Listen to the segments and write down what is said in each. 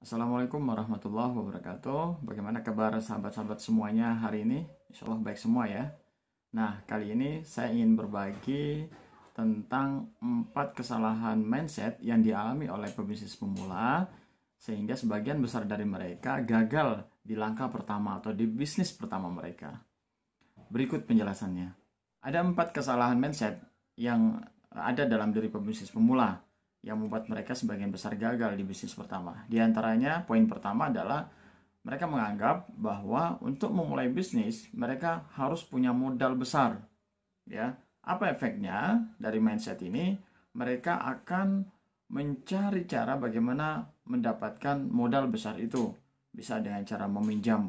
Assalamualaikum warahmatullahi wabarakatuh. Bagaimana kabar sahabat-sahabat semuanya hari ini? Insya Allah baik semua ya. Nah, kali ini saya ingin berbagi tentang 4 kesalahan mindset yang dialami oleh pebisnis pemula sehingga sebagian besar dari mereka gagal di langkah pertama atau di bisnis pertama mereka. Berikut penjelasannya. Ada 4 kesalahan mindset yang ada dalam diri pebisnis pemula yang membuat mereka sebagian besar gagal di bisnis pertama. Di antaranya, poin pertama adalah mereka menganggap bahwa untuk memulai bisnis, mereka harus punya modal besar. Ya, apa efeknya dari mindset ini? Mereka akan mencari cara bagaimana mendapatkan modal besar itu. Bisa dengan cara meminjam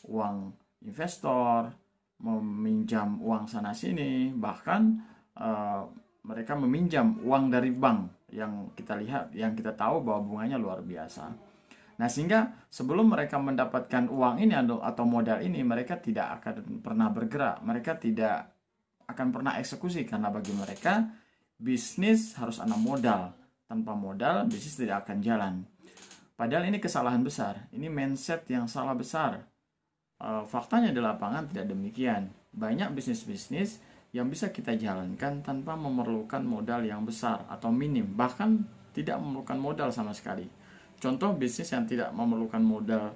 uang investor, meminjam uang sana-sini, bahkan mereka meminjam uang dari bank yang kita lihat, yang kita tahu bahwa bunganya luar biasa. Nah, sehingga sebelum mereka mendapatkan uang ini atau modal ini, mereka tidak akan pernah bergerak, mereka tidak akan pernah eksekusi, karena bagi mereka bisnis harus ada modal. Tanpa modal, bisnis tidak akan jalan. Padahal ini kesalahan besar, ini mindset yang salah besar. Faktanya di lapangan tidak demikian. Banyak bisnis-bisnis yang bisa kita jalankan tanpa memerlukan modal yang besar atau minim, bahkan tidak memerlukan modal sama sekali. Contoh bisnis yang tidak memerlukan modal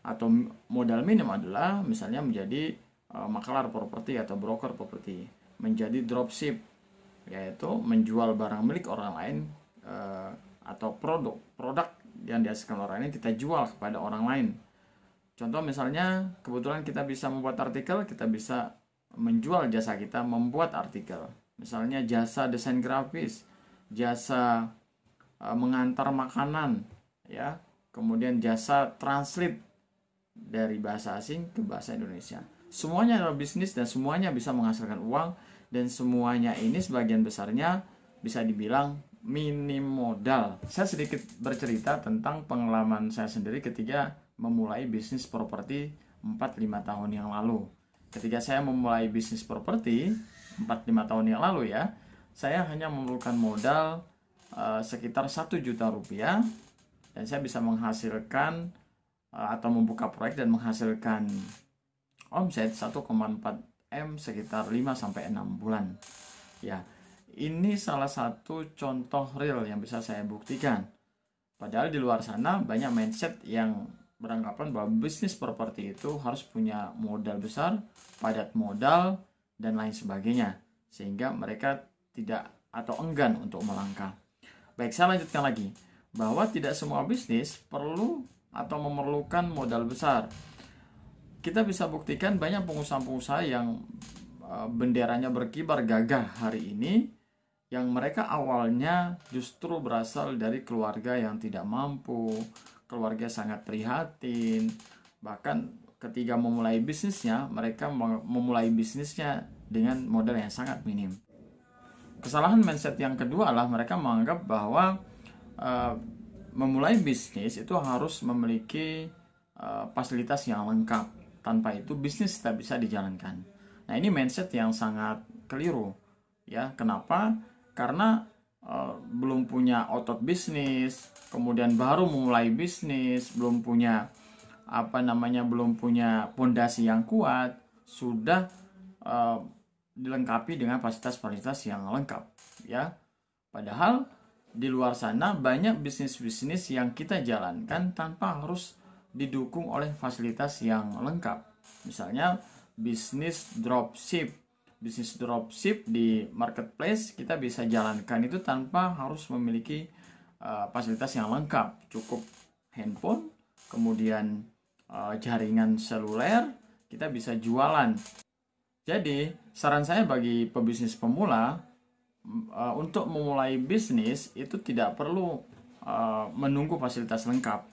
atau modal minim adalah misalnya menjadi makelar properti atau broker properti, menjadi dropship, yaitu menjual barang milik orang lain atau produk yang dihasilkan orang lain kita jual kepada orang lain. Contoh misalnya kebetulan kita bisa membuat artikel, kita bisa menjual jasa kita membuat artikel. Misalnya jasa desain grafis, jasa mengantar makanan, ya, kemudian jasa translate dari bahasa asing ke bahasa Indonesia. Semuanya adalah bisnis dan semuanya bisa menghasilkan uang, dan semuanya ini sebagian besarnya bisa dibilang minim modal. Saya sedikit bercerita tentang pengalaman saya sendiri ketika memulai bisnis properti 4-5 tahun yang lalu. Ketika saya memulai bisnis properti 4-5 tahun yang lalu ya, saya hanya memerlukan modal sekitar 1 juta rupiah, dan saya bisa menghasilkan atau membuka proyek dan menghasilkan omset 1,4 M sekitar 5-6 bulan. Ya, ini salah satu contoh real yang bisa saya buktikan. Padahal di luar sana banyak mindset yang beranggapan bahwa bisnis properti itu harus punya modal besar, padat modal, dan lain sebagainya, sehingga mereka tidak atau enggan untuk melangkah. Baik, saya lanjutkan lagi, bahwa tidak semua bisnis perlu atau memerlukan modal besar. Kita bisa buktikan banyak pengusaha-pengusaha yang benderanya berkibar gagah hari ini, yang mereka awalnya justru berasal dari keluarga yang tidak mampu, keluarga sangat prihatin. Bahkan ketika memulai bisnisnya, mereka memulai bisnisnya dengan modal yang sangat minim. Kesalahan mindset yang kedua adalah mereka menganggap bahwa memulai bisnis itu harus memiliki fasilitas yang lengkap. Tanpa itu bisnis tidak bisa dijalankan. Nah, ini mindset yang sangat keliru. Ya, kenapa? Karena belum punya otot bisnis, kemudian baru memulai bisnis, belum punya belum punya pondasi yang kuat, sudah dilengkapi dengan fasilitas-fasilitas yang lengkap, ya. Padahal di luar sana banyak bisnis-bisnis yang kita jalankan tanpa harus didukung oleh fasilitas yang lengkap. Misalnya bisnis dropship. Bisnis dropship di marketplace kita bisa jalankan itu tanpa harus memiliki fasilitas yang lengkap. Cukup handphone, kemudian jaringan seluler, kita bisa jualan. Jadi saran saya bagi pebisnis pemula, untuk memulai bisnis itu tidak perlu menunggu fasilitas lengkap.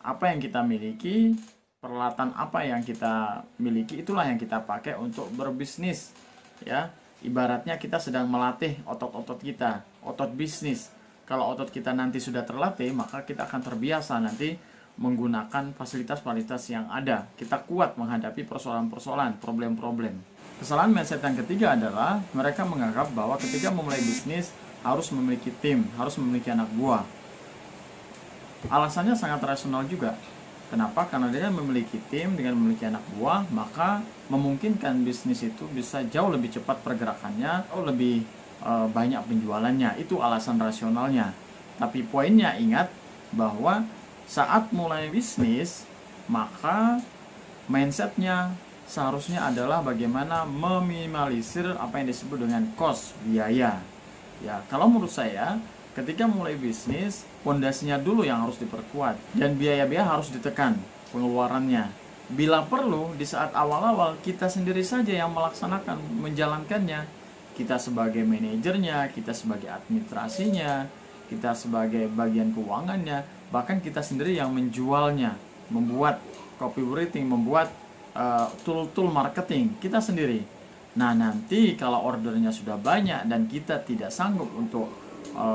Apa yang kita miliki, peralatan apa yang kita miliki, itulah yang kita pakai untuk berbisnis. Ya, ibaratnya kita sedang melatih otot-otot kita, otot bisnis. Kalau otot kita nanti sudah terlatih, maka kita akan terbiasa nanti menggunakan fasilitas-fasilitas yang ada. Kita kuat menghadapi persoalan-persoalan, problem-problem. Kesalahan mindset yang ketiga adalah mereka menganggap bahwa ketika memulai bisnis harus memiliki tim, harus memiliki anak buah. Alasannya sangat rasional juga. Kenapa? Karena dengan memiliki tim, dengan memiliki anak buah, maka memungkinkan bisnis itu bisa jauh lebih cepat pergerakannya, jauh lebih banyak penjualannya. Itu alasan rasionalnya. Tapi poinnya, ingat bahwa saat mulai bisnis, maka mindsetnya seharusnya adalah bagaimana meminimalisir apa yang disebut dengan cost, biaya. Ya, kalau menurut saya, ketika mulai bisnis, pondasinya dulu yang harus diperkuat dan biaya-biaya harus ditekan pengeluarannya. Bila perlu, di saat awal-awal kita sendiri saja yang melaksanakan, menjalankannya. Kita sebagai manajernya, kita sebagai administrasinya, kita sebagai bagian keuangannya, bahkan kita sendiri yang menjualnya, membuat copywriting, membuat tool-tool marketing, kita sendiri. Nah, nanti kalau ordernya sudah banyak dan kita tidak sanggup untuk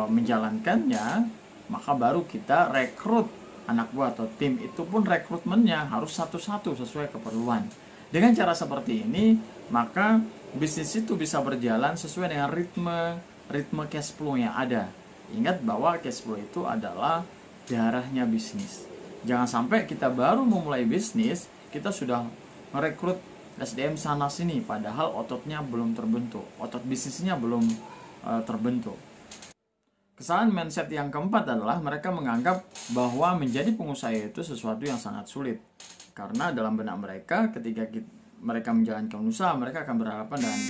menjalankannya, maka baru kita rekrut anak buah atau tim. Itu pun rekrutmennya harus satu-satu sesuai keperluan. Dengan cara seperti ini, maka bisnis itu bisa berjalan sesuai dengan ritme cash flow yang ada. Ingat bahwa cash flow itu adalah darahnya bisnis. Jangan sampai kita baru memulai bisnis, kita sudah merekrut SDM sana sini, padahal ototnya belum terbentuk, otot bisnisnya belum terbentuk. Kesalahan mindset yang keempat adalah mereka menganggap bahwa menjadi pengusaha itu sesuatu yang sangat sulit. Karena dalam benak mereka, ketika mereka menjalankan usaha, mereka akan berhadapan dengan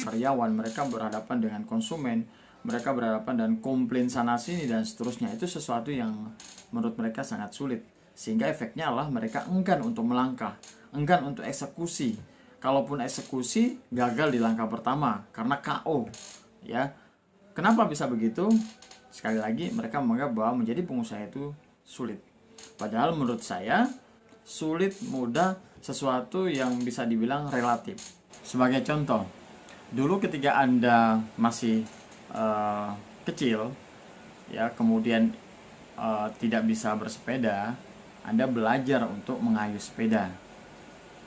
karyawan, mereka berhadapan dengan konsumen, mereka berhadapan dengan komplain sana sini dan seterusnya. Itu sesuatu yang menurut mereka sangat sulit. Sehingga efeknya adalah mereka enggan untuk melangkah, enggan untuk eksekusi. Kalaupun eksekusi, gagal di langkah pertama karena KO. Ya, kenapa bisa begitu? Sekali lagi, mereka menganggap bahwa menjadi pengusaha itu sulit. Padahal menurut saya, sulit, mudah, sesuatu yang bisa dibilang relatif. Sebagai contoh, dulu ketika Anda masih kecil, ya, kemudian tidak bisa bersepeda, Anda belajar untuk mengayuh sepeda.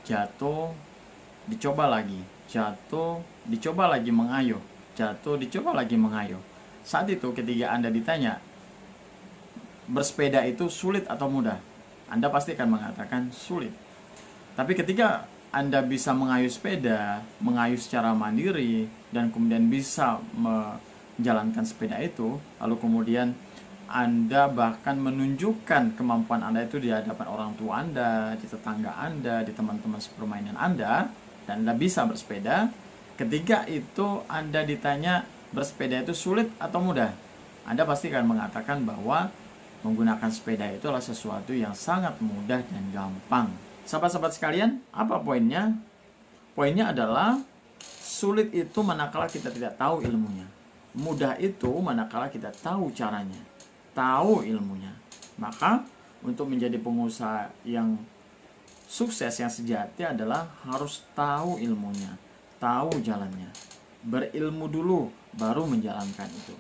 Jatuh, dicoba lagi. Jatuh, dicoba lagi mengayuh. Jatuh, dicoba lagi mengayuh. Saat itu ketika Anda ditanya, bersepeda itu sulit atau mudah? Anda pasti akan mengatakan sulit. Tapi ketika Anda bisa mengayuh sepeda, mengayuh secara mandiri, dan kemudian bisa menjalankan sepeda itu, lalu kemudian Anda bahkan menunjukkan kemampuan Anda itu di hadapan orang tua Anda, di tetangga Anda, di teman-teman sepermainan Anda, dan Anda bisa bersepeda. Ketika itu Anda ditanya bersepeda itu sulit atau mudah, Anda pasti akan mengatakan bahwa menggunakan sepeda itu adalah sesuatu yang sangat mudah dan gampang. Sahabat-sahabat sekalian, apa poinnya? Poinnya adalah sulit itu manakala kita tidak tahu ilmunya. Mudah itu manakala kita tahu caranya, tahu ilmunya. Maka untuk menjadi pengusaha yang sukses, yang sejati adalah harus tahu ilmunya, tahu jalannya. Berilmu dulu, baru menjalankan itu.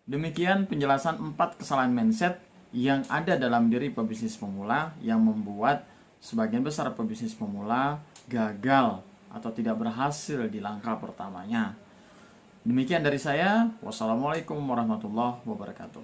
Demikian penjelasan 4 kesalahan mindset yang ada dalam diri pebisnis pemula yang membuat sebagian besar pebisnis pemula gagal atau tidak berhasil di langkah pertamanya. Demikian dari saya. Wassalamualaikum warahmatullahi wabarakatuh.